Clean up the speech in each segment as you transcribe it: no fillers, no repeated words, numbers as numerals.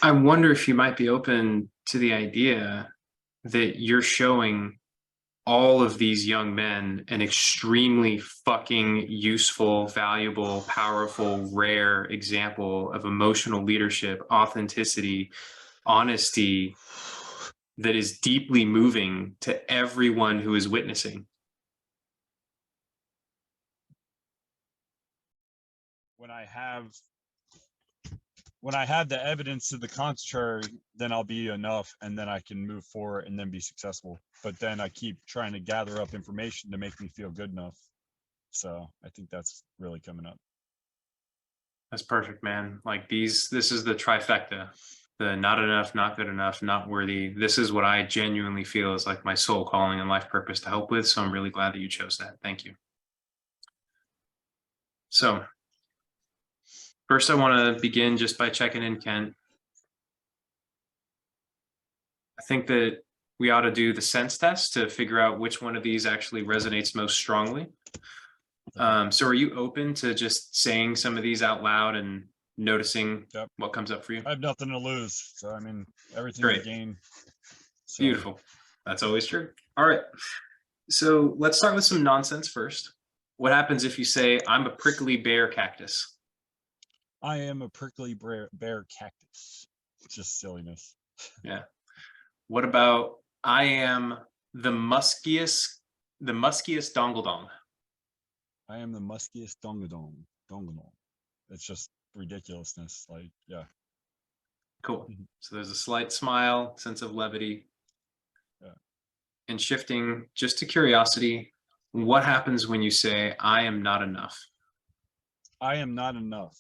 I wonder if you might be open to the idea that you're showing all of these young men an extremely fucking useful, valuable, powerful, rare example of emotional leadership, authenticity, honesty that is deeply moving to everyone who is witnessing. When I have the evidence to the contrary, then I'll be enough, and then I can move forward and then be successful. But then I keep trying to gather up information to make me feel good enough. So I think that's really coming up. That's perfect, man. Like this is the trifecta. The not enough, not good enough, not worthy. This is what I genuinely feel is like my soul calling and life purpose to help with. So I'm really glad that you chose that. Thank you. So first, I want to begin just by checking in, Kent. I think that we ought to do the sense test to figure out which one of these actually resonates most strongly. So are you open to just saying some of these out loud and noticing what comes up for you? I have nothing to lose. So, I mean, everything Great. to gain. So. Beautiful. That's always true. All right. So let's start with some nonsense first. What happens if you say, I'm a prickly bear cactus? I am a prickly bear cactus. Just silliness. Yeah. What about, I am the muskiest dongle dong? I am the muskiest dongadong. It's just ridiculousness. Like, yeah. Cool. So there's a slight smile, sense of levity. Yeah. And shifting just to curiosity, what happens when you say, I am not enough? I am not enough.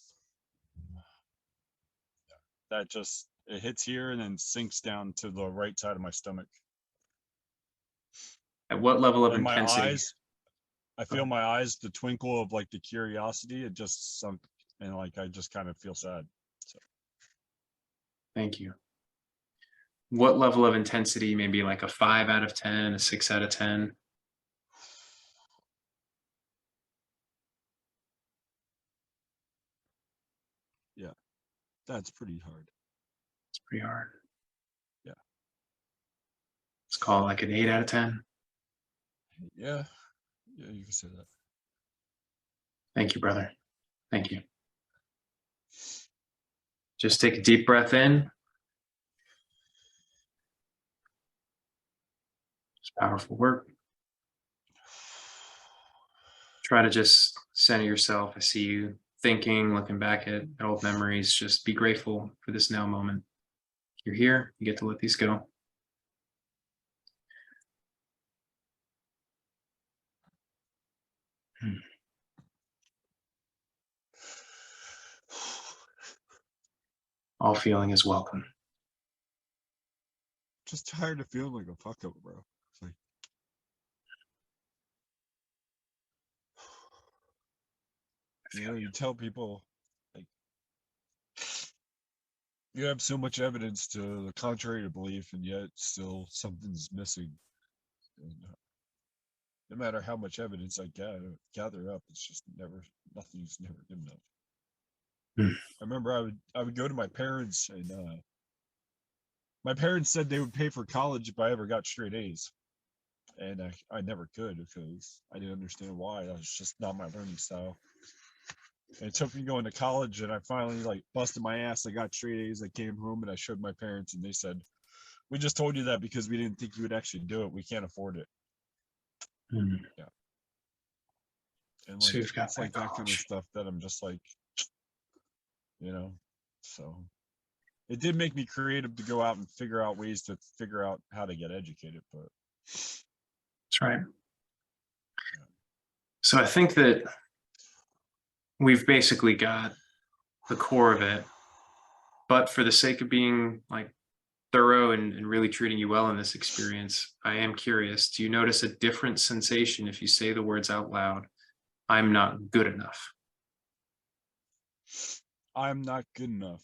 That just, it hits here and then sinks down to the right side of my stomach. At what level of and intensity? My eyes, I feel my eyes, the twinkle of like the curiosity, it just sunk, and like I just kind of feel sad. So. Thank you. What level of intensity? Maybe like a 5 out of 10, a 6 out of 10? Yeah, that's pretty hard. It's pretty hard. Yeah. Let's call it like an 8 out of 10. Yeah, you can say that. Thank you, brother. Thank you. Just take a deep breath in. It's powerful work. Try to just center yourself. I see you thinking, looking back at old memories. Just be grateful for this now moment. You're here. You get to let these go. All feeling is welcome. Just tired of feeling like a fuck up, bro. It's like, you tell people like you have so much evidence to the contrary to belief, and yet still something's missing. And, no matter how much evidence I gather up, it's just nothing's never good enough. I remember I would go to my parents, and my parents said they would pay for college if I ever got straight A's, and I never could because I didn't understand why. That was just not my learning style. And it took me going to college, and I finally like busted my ass. I got straight A's. I came home and I showed my parents, and they said, "We just told you that because we didn't think you would actually do it. We can't afford it." Yeah. And like, So you've got it's like that college. kind of stuff that I'm just like, so it did make me creative to go out and figure out ways to figure out how to get educated, but that's right. So I think that we've basically got the core of it, but for the sake of being like thorough and really treating you well in this experience, I am curious, do you notice a different sensation if you say the words out loud, I'm not good enough? I'm not good enough.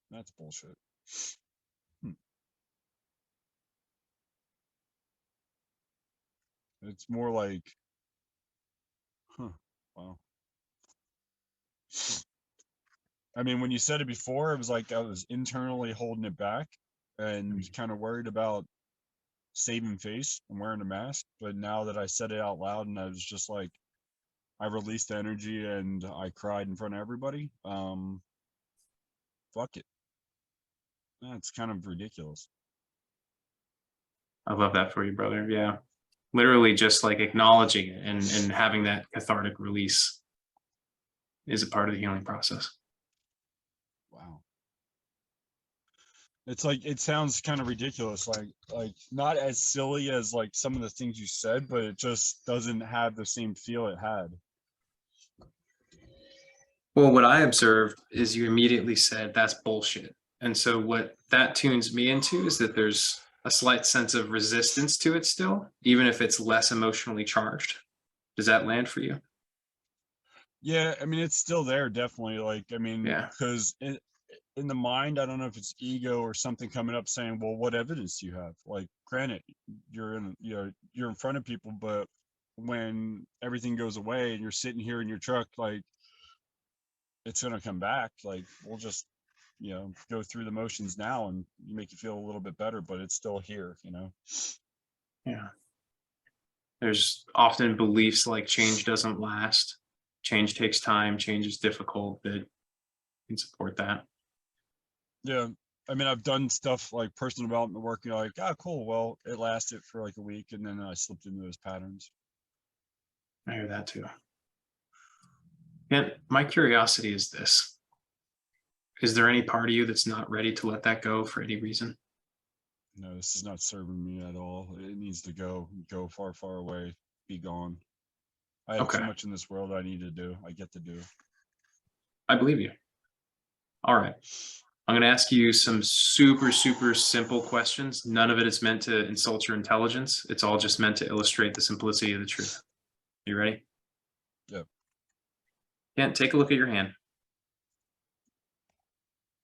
That's bullshit. It's more like, Wow. I mean, when you said it before, it was like I was internally holding it back and kind of worried about saving face and wearing a mask. But now that I said it out loud and I was just like, I released energy and I cried in front of everybody. Fuck it. That's kind of ridiculous. I love that for you, brother. Yeah. Literally just like acknowledging it and having that cathartic release is a part of the healing process. Wow. It's like it sounds kind of ridiculous, like not as silly as like some of the things you said, but it just doesn't have the same feel it had. Well, what I observed is you immediately said that's bullshit. And so what that tunes me into is that there's a slight sense of resistance to it still, even if it's less emotionally charged. Does that land for you? Yeah, I mean it's still there, definitely. Like, I mean, Yeah. because in the mind, I don't know if it's ego or something coming up saying, well, what evidence do you have? Like, granted, you're in front of people, but when everything goes away and you're sitting here in your truck, like it's gonna come back. Like, we'll just go through the motions now and make you feel a little bit better, but it's still here. Yeah. There's often beliefs like change doesn't last, change takes time, change is difficult, that can support that. Yeah. I mean, I've done stuff like personal development work, like, ah, cool. Well, it lasted for like a week and then I slipped into those patterns. I hear that too. And my curiosity is this. Is there any part of you that's not ready to let that go for any reason? No, this is not serving me at all. It needs to go far, far away, be gone. I have too Okay. much in this world I need to do. I get to do. I believe you. All right. I'm going to ask you some super, super simple questions. None of it is meant to insult your intelligence. It's all just meant to illustrate the simplicity of the truth. You ready? Yep. Kent, take a look at your hand.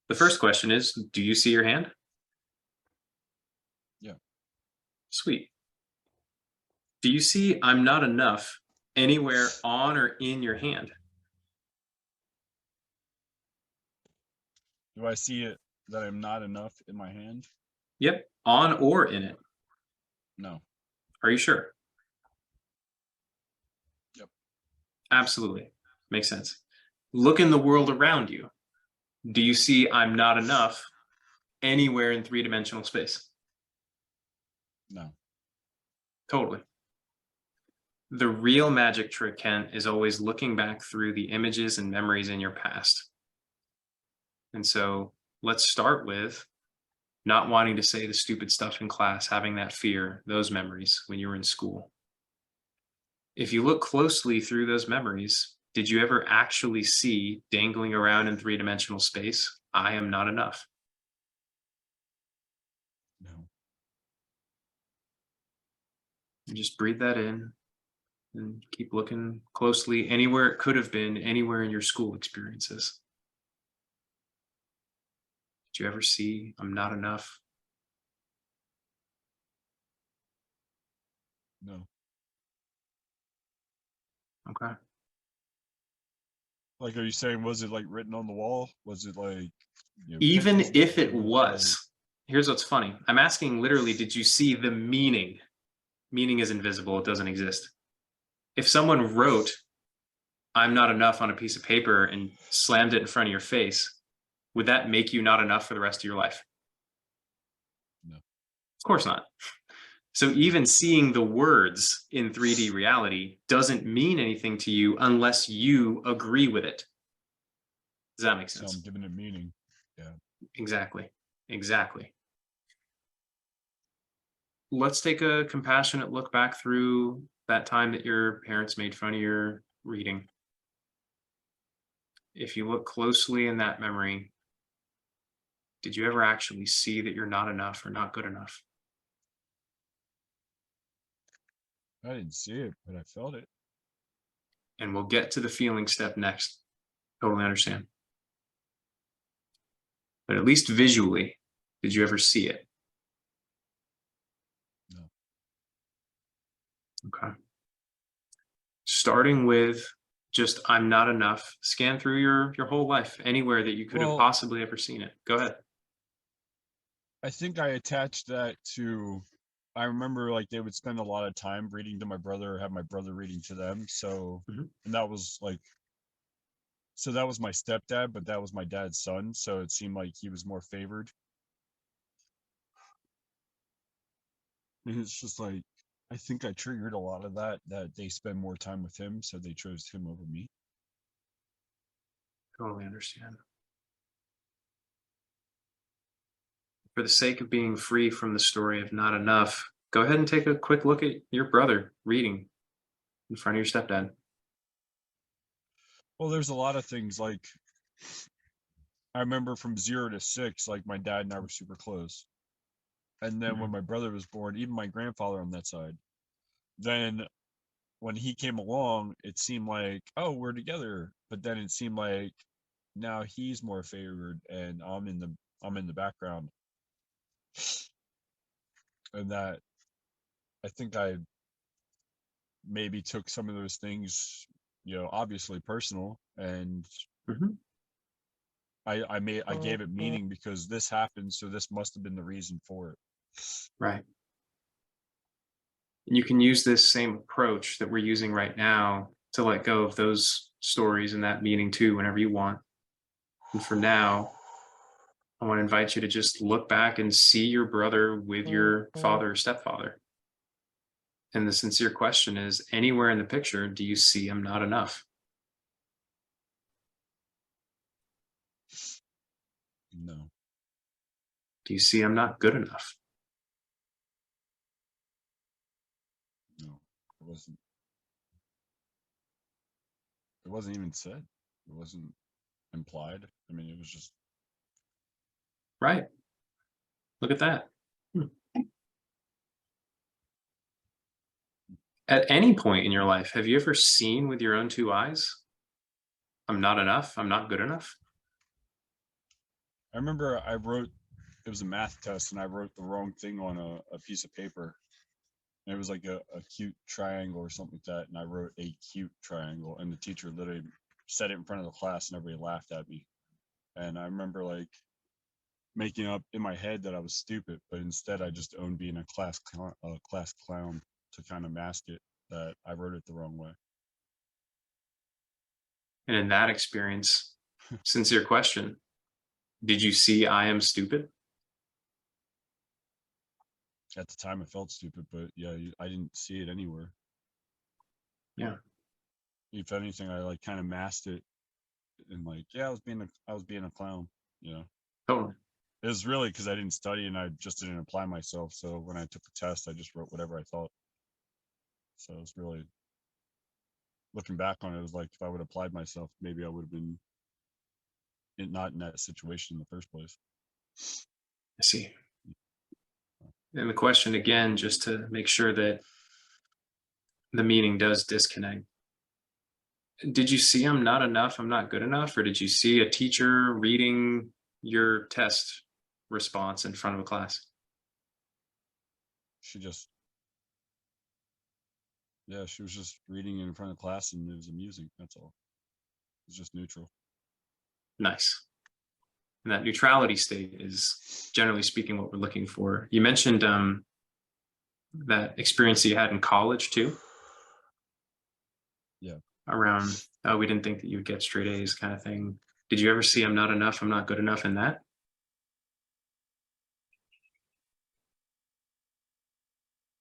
The first question is, do you see your hand? Yeah. Sweet. Do you see I'm not enough anywhere on or in your hand? Do I see it that I'm not enough in my hand? Yep. On or in it. No. Are you sure? Yep. Absolutely. Makes sense. Look in the world around you. Do you see I'm not enough anywhere in three-dimensional space? No. Totally. The real magic trick, Kent, is always looking back through the images and memories in your past. And so let's start with not wanting to say the stupid stuff in class, having that fear, those memories when you were in school. If you look closely through those memories, did you ever actually see dangling around in three-dimensional space, I am not enough? No. And just breathe that in and keep looking closely anywhere it could have been, anywhere in your school experiences. Did you ever see I'm not enough? No. Okay. Like, are you saying, was it like written on the wall? Was it like, Even pictures if it different? Like, was, here's what's funny. I'm asking literally, did you see the meaning? Meaning is invisible, it doesn't exist. If someone wrote, I'm not enough on a piece of paper and slammed it in front of your face, would that make you not enough for the rest of your life? no. Of course not. So even seeing the words in 3D reality doesn't mean anything to you unless you agree with it. Does that make So I'm sense? giving it meaning. Yeah. Exactly. Exactly. Let's take a compassionate look back through that time that your parents made fun of your reading. If you look closely in that memory, did you ever actually see that you're not enough or not good enough? I didn't see it, but I felt it. And we'll get to the feeling step next. Totally understand. But at least visually, did you ever see it? No. Okay. Starting with just I'm not enough. Scan through your whole life, anywhere that you could have Well, possibly ever seen it. Go ahead. I think I attached that to, I remember like they would spend a lot of time reading to my brother, or have my brother reading to them. So, Mhm. and that was like, so that was my stepdad, but that was my dad's son. So it seemed like he was more favored. And it's just like, I think I triggered a lot of that, that they spend more time with him. So they chose him over me. Totally understand. For the sake of being free from the story of not enough, go ahead and take a quick look at your brother reading in front of your stepdad. Well, there's a lot of things like I remember from 0 to 6, like my dad and I were super close. And then when Mhm. my brother was born, even my grandfather on that side, then when he came along, it seemed like, oh, we're together. But then it seemed like now he's more favored and I'm in the background. And that I think I maybe took some of those things, obviously personal, and Mhm. I gave it meaning because this happened, so this must have been the reason for it. Right. And you can use this same approach that we're using right now to let go of those stories and that meaning too whenever you want. And for now, I want to invite you to just look back and see your brother with your father or stepfather. And the sincere question is, anywhere in the picture, do you see I'm not enough? No, Do you see I'm not good enough? no, it wasn't. It wasn't even said. It wasn't implied. I mean, it was just Right. Look at that. Hmm. At any point in your life, have you ever seen with your own two eyes, I'm not enough, I'm not good enough? I remember I wrote, it was a math test and I wrote the wrong thing on a piece of paper. And it was like a cute triangle or something like that. And I wrote a cute triangle. And the teacher literally said it in front of the class and everybody laughed at me. And I remember like making up in my head that I was stupid, but instead I just owned being a class clown to kind of mask it that I wrote it the wrong way. And in that experience, sincere question, did you see I am stupid? At the time, I felt stupid, but yeah, I didn't see it anywhere. Yeah, If anything, I like kind of masked it and like, yeah, I was being a clown. You know, totally. it was really because I didn't study and I just didn't apply myself. So when I took the test, I just wrote whatever I thought. So it's really looking back on it, it was like if I would have applied myself, maybe I would have been not in that situation in the first place. I see. And the question again, just to make sure that the meaning does disconnect. Did you see I'm not enough, I'm not good enough? Or did you see a teacher reading your test response in front of a class? She just, yeah, she was just reading in front of class and it was amusing. That's all. It was just neutral. Nice. And that neutrality state is generally speaking what we're looking for. You mentioned that experience that you had in college too, Yeah. around, oh, we didn't think that you would get straight A's kind of thing. Did you ever see I'm not enough, I'm not good enough in that?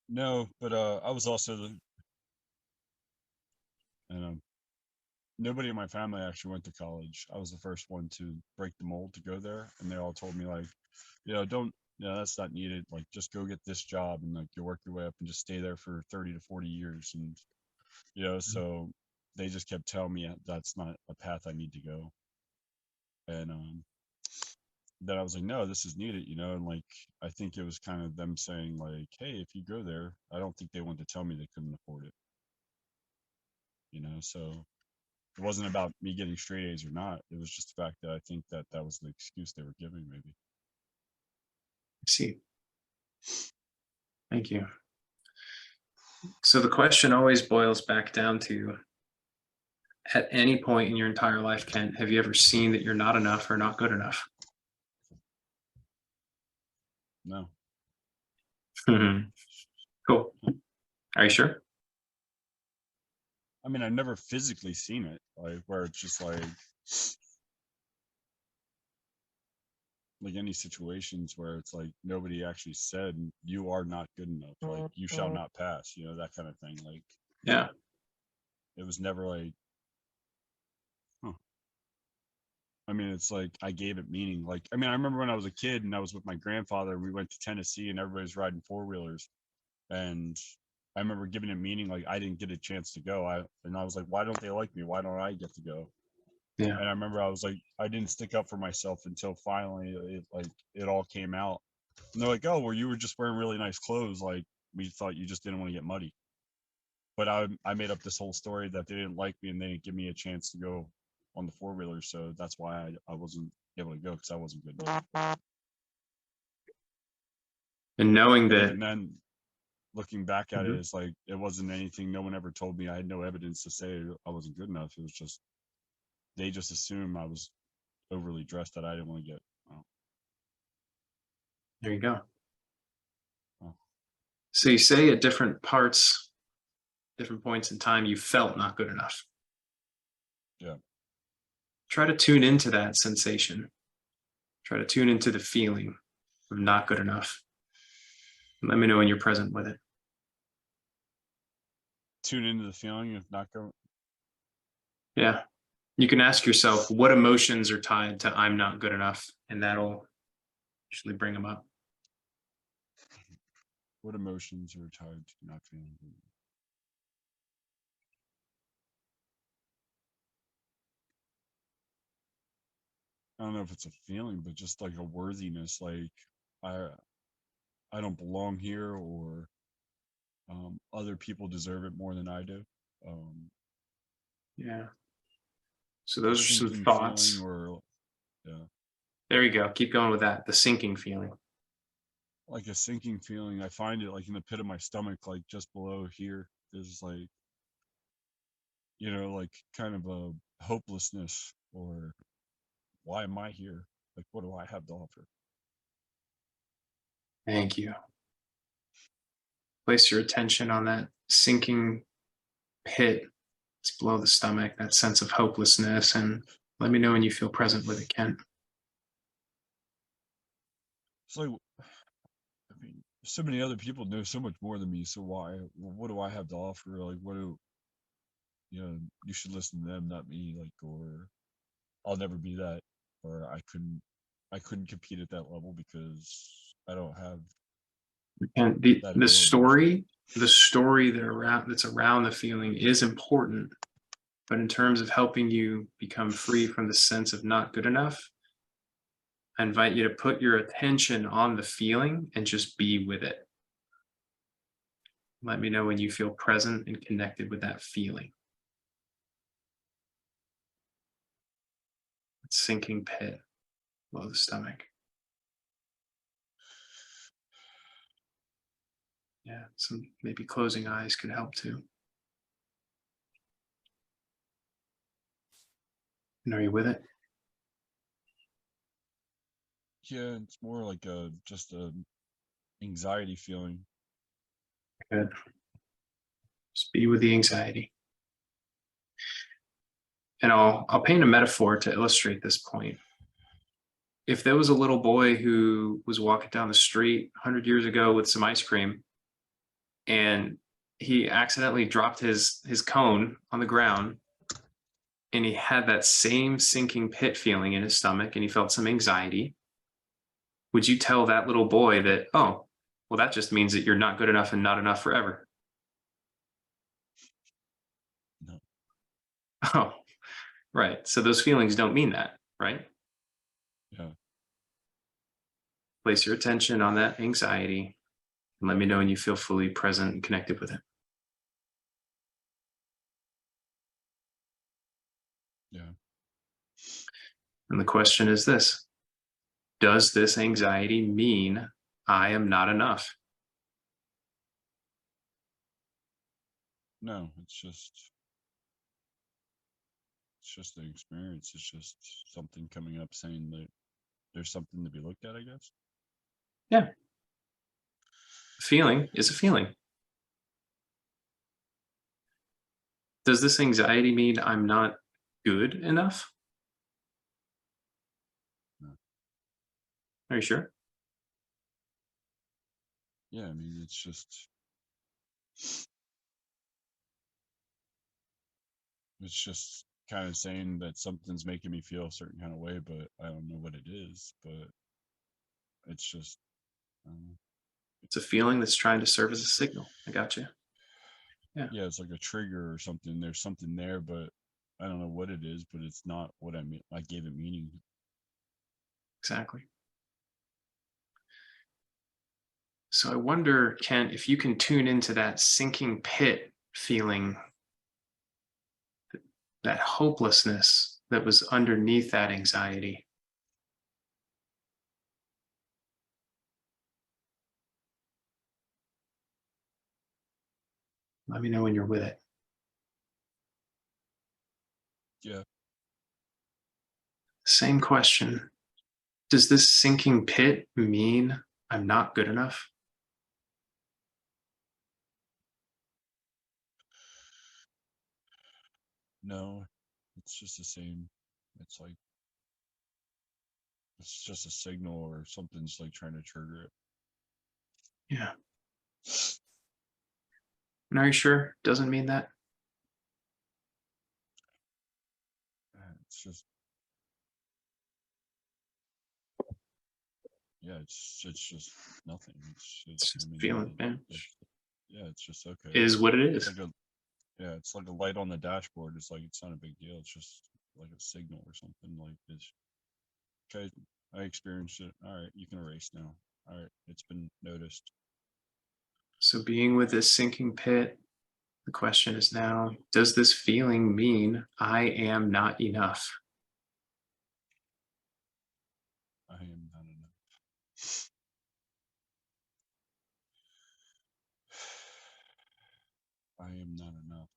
No, but I was also the, and nobody in my family actually went to college. I was the first one to break the mold to go there, and they all told me like, don't, that's not needed. Like, just go get this job and like you work your way up and just stay there for 30 to 40 years, and so they just kept telling me that's not a path I need to go, and then I was like, no, this is needed, and like I think it was kind of them saying like, hey, if you go there, I don't think they wanted to tell me they couldn't afford it, so it wasn't about me getting straight A's or not. It was just the fact that I think that that was the excuse they were giving, maybe. I see. Thank you. So the question always boils back down to, At any point in your entire life, Kent, have you ever seen that you're not enough or not good enough? No. Cool. Are you sure? I mean, I've never physically seen it, like where it's just like any situations where it's like nobody actually said you are not good enough, like you shall not pass, you know, that kind of thing. Like Yeah. it was never like, huh. I mean, it's like I gave it meaning. Like, I mean, I remember when I was a kid and I was with my grandfather, we went to Tennessee and everybody's riding four-wheelers. And I remember giving it meaning, like I didn't get a chance to go. I was like, why don't they like me? Why don't I get to go? Yeah. And I remember I was like, I didn't stick up for myself until finally it all came out. And they're like, oh, well, you were just wearing really nice clothes. Like we thought you just didn't want to get muddy. But I made up this whole story that they didn't like me and they didn't give me a chance to go on the four-wheeler. So that's why I wasn't able to go, because I wasn't good enough. And knowing But that, even then, looking back at it, Mhm. it's like it wasn't anything. No one ever told me. I had no evidence to say I wasn't good enough. It was just they just assumed I was overly dressed that I didn't want to get. Oh, There you go. oh. So you say at different parts, different points in time, you felt not good enough. Yeah. Try to tune into that sensation. Try to tune into the feeling of not good enough. Let me know when you're present with it. Tune into the feeling of not going. Yeah. You can ask yourself what emotions are tied to I'm not good enough, and that'll usually bring them up. What emotions are tied to not feeling good? I don't know if it's a feeling, but just like a worthiness, like I I don't belong here, or other people deserve it more than I do. Um, Yeah. So a those are some sinking feeling, thoughts. or yeah, There you go. Keep going with that. The sinking feeling. like a sinking feeling. I find it like in the pit of my stomach, like just below here. There's like, like kind of a hopelessness, or why am I here? Like, what do I have to offer? Thank you. Place your attention on that sinking pit. It's below the stomach, that sense of hopelessness. And let me know when you feel present with it, Ken. It's like, I mean, so many other people know so much more than me. So why? What do I have to offer? Like, what do you should listen to them, not me. Like, or I'll never be that, or I couldn't compete at that level because I don't have And the that the ability or something. story, the story that's around the feeling is important. But in terms of helping you become free from the sense of not good enough, I invite you to put your attention on the feeling and just be with it. Let me know when you feel present and connected with that feeling. That sinking pit below the stomach. Yeah, some maybe closing eyes could help too. And are you with it? Yeah, it's more like just a anxiety feeling. Good. Just be with the anxiety. And I'll paint a metaphor to illustrate this point. If there was a little boy who was walking down the street 100 years ago with some ice cream and he accidentally dropped his cone on the ground and he had that same sinking pit feeling in his stomach and he felt some anxiety, would you tell that little boy that, oh, well, that just means that you're not good enough and not enough forever? No. Oh, right. So those feelings don't mean that, right? Yeah. Place your attention on that anxiety and let me know when you feel fully present and connected with it. Yeah. And the question is this: does this anxiety mean I am not enough? No, it's just just an experience. It's just something coming up saying that there's something to be looked at, I guess. Yeah. Feeling is a feeling. Does this anxiety mean I'm not good enough? No. Are you sure? Yeah, I mean, it's just kind of saying that something's making me feel a certain kind of way, but I don't know what it is. But it's just, It's a feeling that's trying to serve as a signal. I got you. Yeah. yeah, it's like a trigger or something. There's something there, but I don't know what it is. But it's not what I mean. I gave it meaning. Exactly. So I wonder, Kent, if you can tune into that sinking pit feeling, that hopelessness that was underneath that anxiety. Let me know when you're with it. Yeah. Same question. Does this sinking pit mean I'm not good enough? No, it's just the same. It's like it's just a signal or something's like trying to trigger it. Yeah. And are you sure? Doesn't mean that? It's just yeah, it's just nothing. It's I just a mean, feeling, man. yeah, it's just okay. Is what it It's is. like a yeah, it's like a light on the dashboard. It's like it's not a big deal. It's just like a signal or something. Like it's okay. I experienced it. All right, you can erase now. All right, it's been noticed. So being with this sinking pit, the question is now, does this feeling mean I am not enough? I am not enough. I am not enough.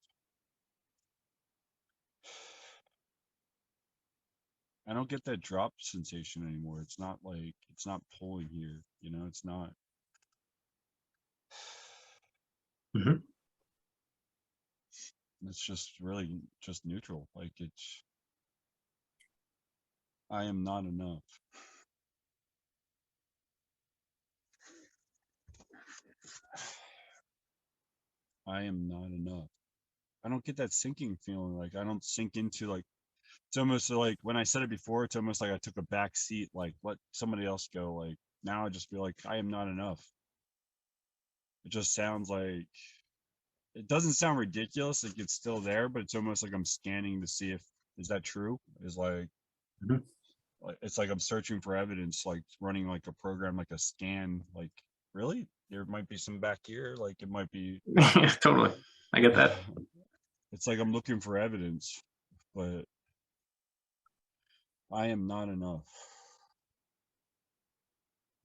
I don't get that drop sensation anymore. It's not like it's not pulling here. You know, it's not. Mhm. It's just really just neutral. Like it's. I am not enough. I am not enough. I don't get that sinking feeling. Like I don't sink into like it's almost like when I said it before, it's almost like I took a back seat, like let somebody else go. Like now I just feel like I am not enough. It just sounds like it doesn't sound ridiculous, like it's still there, but it's almost like I'm scanning to see if is that true? Is Mhm. like it's like I'm searching for evidence, like running like a program, like a scan, like really? There might be some back here, like it might be Yeah, totally. I get that. it's like I'm looking for evidence, but I am not enough.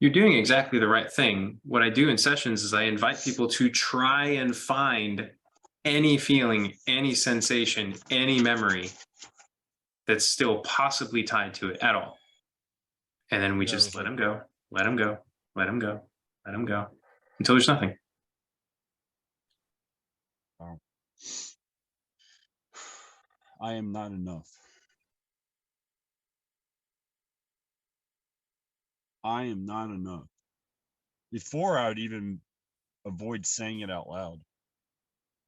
You're doing exactly the right thing. What I do in sessions is I invite people to try and find any feeling, any sensation, any memory that's still possibly tied to it at all. And then we Yeah, it just was let like them go, let them go, let them go, let them go until there's nothing. wow. I am not enough. I am not enough. Before I would even avoid saying it out loud.